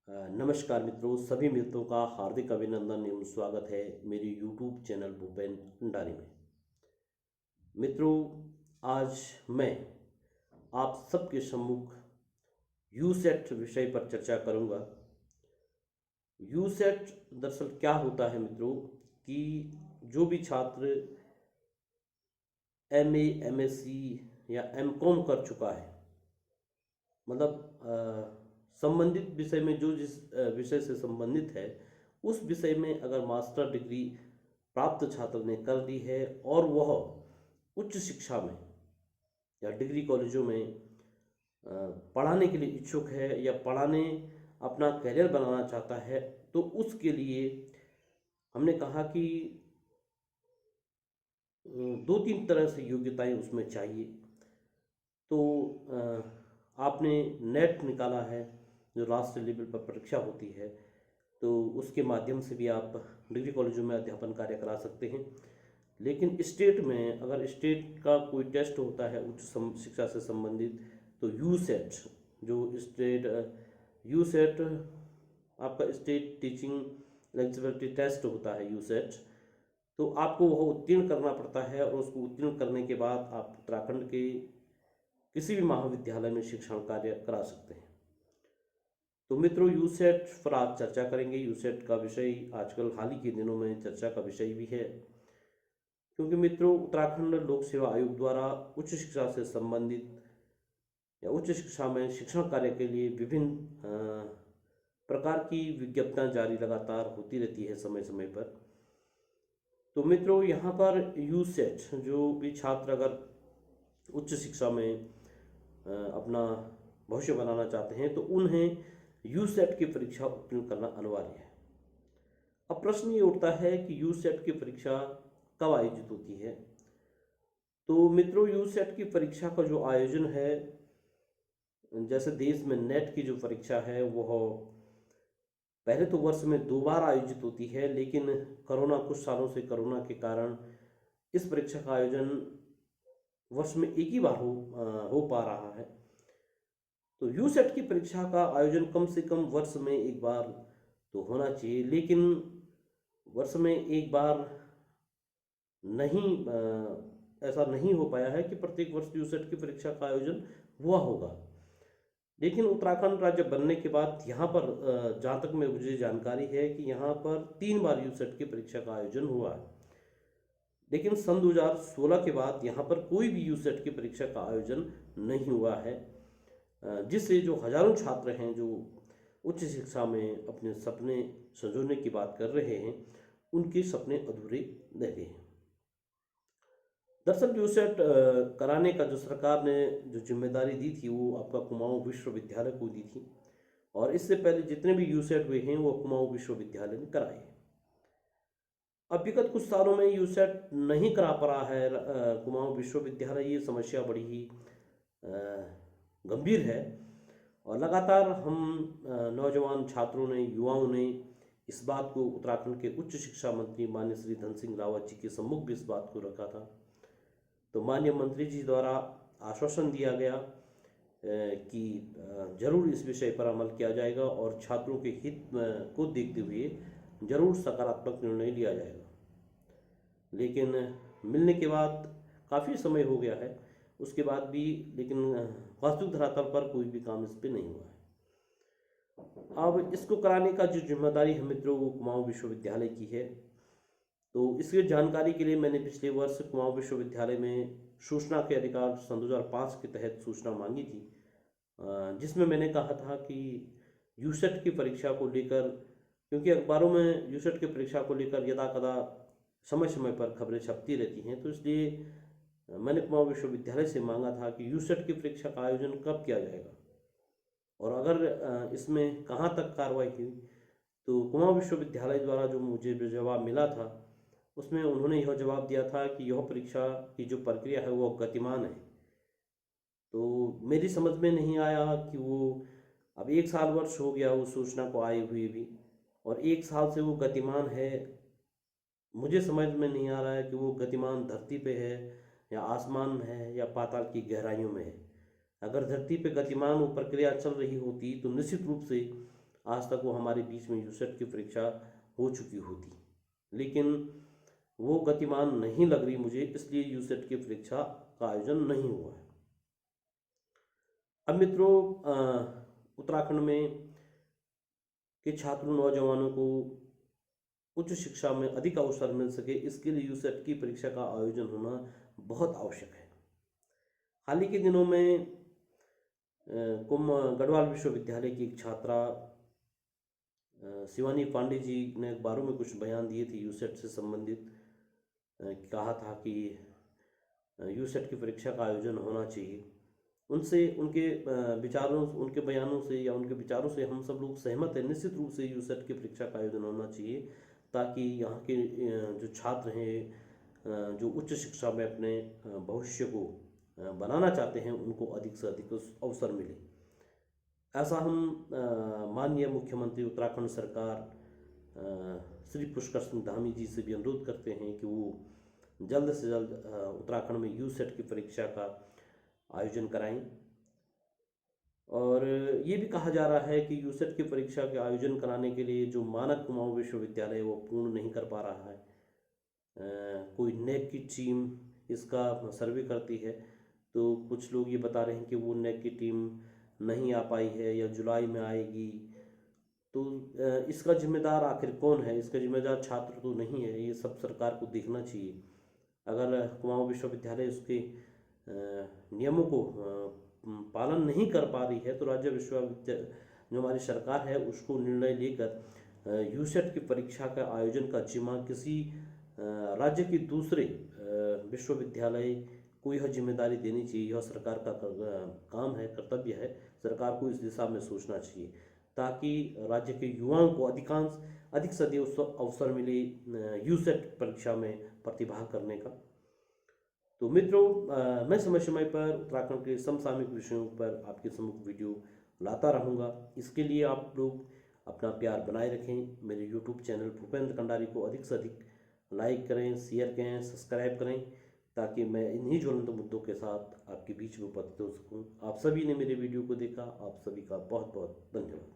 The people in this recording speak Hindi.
नमस्कार मित्रों, सभी मित्रों का हार्दिक अभिनंदन एवं स्वागत है मेरे YouTube चैनल भूपेन भंडारी में। मित्रों, आज मैं आप सबके सम्मुख यूसेट विषय पर चर्चा करूंगा। यूसेट दरअसल क्या होता है मित्रों कि जो भी छात्र MA, MSc या MCOM कर चुका है, मतलब संबंधित विषय में जो जिस विषय से संबंधित है उस विषय में अगर मास्टर डिग्री प्राप्त छात्र ने कर ली है और वह उच्च शिक्षा में या डिग्री कॉलेजों में पढ़ाने के लिए इच्छुक है या पढ़ाने अपना करियर बनाना चाहता है, तो उसके लिए हमने कहा कि दो तीन तरह से योग्यताएं उसमें चाहिए। तो आपने नेट निकाला है, जो राष्ट्रीय लेवल पर परीक्षा होती है, तो उसके माध्यम से भी आप डिग्री कॉलेजों में अध्यापन कार्य करा सकते हैं। लेकिन स्टेट में अगर स्टेट का कोई टेस्ट होता है उच्च शिक्षा से संबंधित, तो यूसेट, जो स्टेट यूसेट आपका स्टेट टीचिंग एलिजिबिलिटी टेस्ट होता है यूसेट, तो आपको वह उत्तीर्ण करना पड़ता है और उसको उत्तीर्ण करने के बाद आप उत्तराखंड के किसी भी महाविद्यालय में शिक्षण कार्य करा सकते हैं। तो मित्रों, यूसेट पर आज चर्चा करेंगे। यूसेट का विषय आजकल हाल ही के दिनों में चर्चा का विषय भी है, क्योंकि मित्रों उत्तराखंड लोक सेवा आयोग द्वारा उच्च शिक्षा से संबंधित या उच्च शिक्षा में शिक्षण कार्य के लिए विभिन्न प्रकार की विज्ञप्तियां जारी लगातार होती रहती है समय समय पर। तो मित्रों, यहाँ पर यूसेट, जो भी छात्र अगर उच्च शिक्षा में अपना भविष्य बनाना चाहते हैं तो उन्हें यूसेट की परीक्षा उत्तीर्ण करना अनिवार्य है। अब प्रश्न ये उठता है कि यूसेट की परीक्षा कब आयोजित होती है। तो मित्रों, यूसेट की परीक्षा का जो आयोजन है, जैसे देश में नेट की जो परीक्षा है वह पहले तो वर्ष में 2 बार आयोजित होती है, लेकिन कुछ सालों से कोरोना के कारण इस परीक्षा का आयोजन वर्ष में एक ही बार हो पा रहा है। तो यूसेट की परीक्षा का आयोजन कम से कम वर्ष में एक बार तो होना चाहिए, लेकिन वर्ष में एक बार नहीं, ऐसा नहीं हो पाया है कि प्रत्येक वर्ष यूसेट की परीक्षा का आयोजन हुआ होगा। लेकिन उत्तराखंड राज्य बनने के बाद यहाँ पर जहाँ तक मुझे जानकारी है कि यहाँ पर 3 बार यूसेट की परीक्षा का आयोजन हुआ है, लेकिन सन 2016 के बाद यहाँ पर कोई भी यूसेट की परीक्षा का आयोजन नहीं हुआ है, जिससे जो हजारों छात्र हैं जो उच्च शिक्षा में अपने सपने संजोने की बात कर रहे हैं, उनके सपने अधूरे रह गए हैं। दरअसल यूसेट कराने का जो सरकार ने जो जिम्मेदारी दी थी वो आपका कुमाऊं विश्वविद्यालय को दी थी, और इससे पहले जितने भी यूसेट हुए हैं वो कुमाऊं विश्वविद्यालय ने कराए हैं। अब विगत कुछ सालों में यूसेट नहीं करा पा रहा है कुमाऊं विश्वविद्यालय। ये समस्या बड़ी ही गंभीर है, और लगातार हम नौजवान छात्रों ने, युवाओं ने इस बात को उत्तराखंड के उच्च शिक्षा मंत्री माननीय श्री धन सिंह रावत जी के सम्मुख भी इस बात को रखा था। तो माननीय मंत्री जी द्वारा आश्वासन दिया गया कि जरूर इस विषय पर अमल किया जाएगा और छात्रों के हित को देखते हुए जरूर सकारात्मक निर्णय लिया जाएगा। लेकिन मिलने के बाद काफ़ी समय हो गया है, उसके बाद भी लेकिन वास्तविक धरातल पर कोई भी काम इस पर नहीं हुआ है। अब इसको कराने का जो जिम्मेदारी है मित्रों, वो कुमाऊं विश्वविद्यालय की है। तो इसकी जानकारी के लिए मैंने पिछले वर्ष कुमाऊं विश्वविद्यालय में सूचना के अधिकार सन 2005 के तहत सूचना मांगी थी, जिसमें मैंने कहा था कि यूसेट की परीक्षा को लेकर, क्योंकि अखबारों में यूसेट की परीक्षा को लेकर यदा कदा समय समय पर खबरें छपती रहती हैं, तो इसलिए मैंने कुमाऊं विश्वविद्यालय से मांगा था कि यूसेट की परीक्षा का आयोजन कब किया जाएगा, और अगर इसमें कहाँ तक कार्रवाई हुई। तो कुमाऊं विश्वविद्यालय द्वारा जो मुझे जवाब मिला था, उसमें उन्होंने यह जवाब दिया था कि यह परीक्षा की जो प्रक्रिया है वो गतिमान है। तो मेरी समझ में नहीं आया कि वो अब 1 साल वर्ष हो गया उस सूचना को आए हुए भी, और 1 साल से वो गतिमान है। मुझे समझ में नहीं आ रहा है कि वो गतिमान धरती पे है या आसमान में है या पाताल की गहराइयों में है। अगर धरती पे गतिमान वो प्रक्रिया चल रही होती तो निश्चित रूप से आज तक वो हमारे बीच में यूसेट की परीक्षा हो चुकी होती, लेकिन वो गतिमान नहीं लग रही मुझे, इसलिए यूसेट की परीक्षा का आयोजन नहीं हुआ है। अब मित्रों, उत्तराखंड में के छात्रों नौजवानों को उच्च शिक्षा में अधिक अवसर मिल सके, इसके लिए यूसेट की परीक्षा का आयोजन होना बहुत आवश्यक है। हाल ही के दिनों में गढ़वाल विश्वविद्यालय की एक छात्रा शिवानी पांडे जी ने अखबारों में कुछ बयान दिए थे यूसेट से संबंधित। कहा था कि यूसेट की परीक्षा का आयोजन होना चाहिए। उनसे उनके विचारों, उनके बयानों से या उनके विचारों से हम सब लोग सहमत हैं। निश्चित रूप से यूसेट की परीक्षा का आयोजन होना चाहिए, ताकि यहाँ के जो छात्र हैं, जो उच्च शिक्षा में अपने भविष्य को बनाना चाहते हैं, उनको अधिक से अधिक अवसर मिले। ऐसा हम माननीय मुख्यमंत्री उत्तराखंड सरकार श्री पुष्कर सिंह धामी जी से भी अनुरोध करते हैं कि वो जल्द से जल्द उत्तराखंड में यूसेट की परीक्षा का आयोजन कराएं। और ये भी कहा जा रहा है कि यूसेट की परीक्षा के आयोजन कराने के लिए जो मानक कुमाऊं विश्वविद्यालय वो पूर्ण नहीं कर पा रहा है। कोई नेक की टीम इसका सर्वे करती है, तो कुछ लोग ये बता रहे हैं कि वो नेक की टीम नहीं आ पाई है या जुलाई में आएगी। तो इसका जिम्मेदार आखिर कौन है? इसका जिम्मेदार छात्र तो नहीं है, ये सब सरकार को देखना चाहिए। अगर कुमाऊं विश्वविद्यालय उसके नियमों को पालन नहीं कर पा रही है, तो राज्य विश्वविद्यालय जो हमारी सरकार है उसको निर्णय लेकर यूसेट की परीक्षा का आयोजन का जिम्मा किसी राज्य के दूसरे विश्वविद्यालय को यह जिम्मेदारी देनी चाहिए। यह सरकार का काम है, कर्तव्य है। सरकार को इस दिशा में सोचना चाहिए, ताकि राज्य के युवाओं को अधिक से अधिक अवसर मिले यूसेट परीक्षा में प्रतिभाग करने का। तो मित्रों, मैं समय समय पर उत्तराखंड के समसामयिक विषयों पर आपके सम्मुख वीडियो लाता रहूँगा। इसके लिए आप लोग अपना प्यार बनाए रखें। मेरे यूट्यूब चैनल भूपेंद्र कंडारी को अधिक से अधिक लाइक करें, शेयर करें, सब्सक्राइब करें, ताकि मैं इन्हीं ज्वलंत मुद्दों के साथ आपके बीच में उपस्थित हो सकूं। आप सभी ने मेरे वीडियो को देखा, आप सभी का बहुत बहुत धन्यवाद।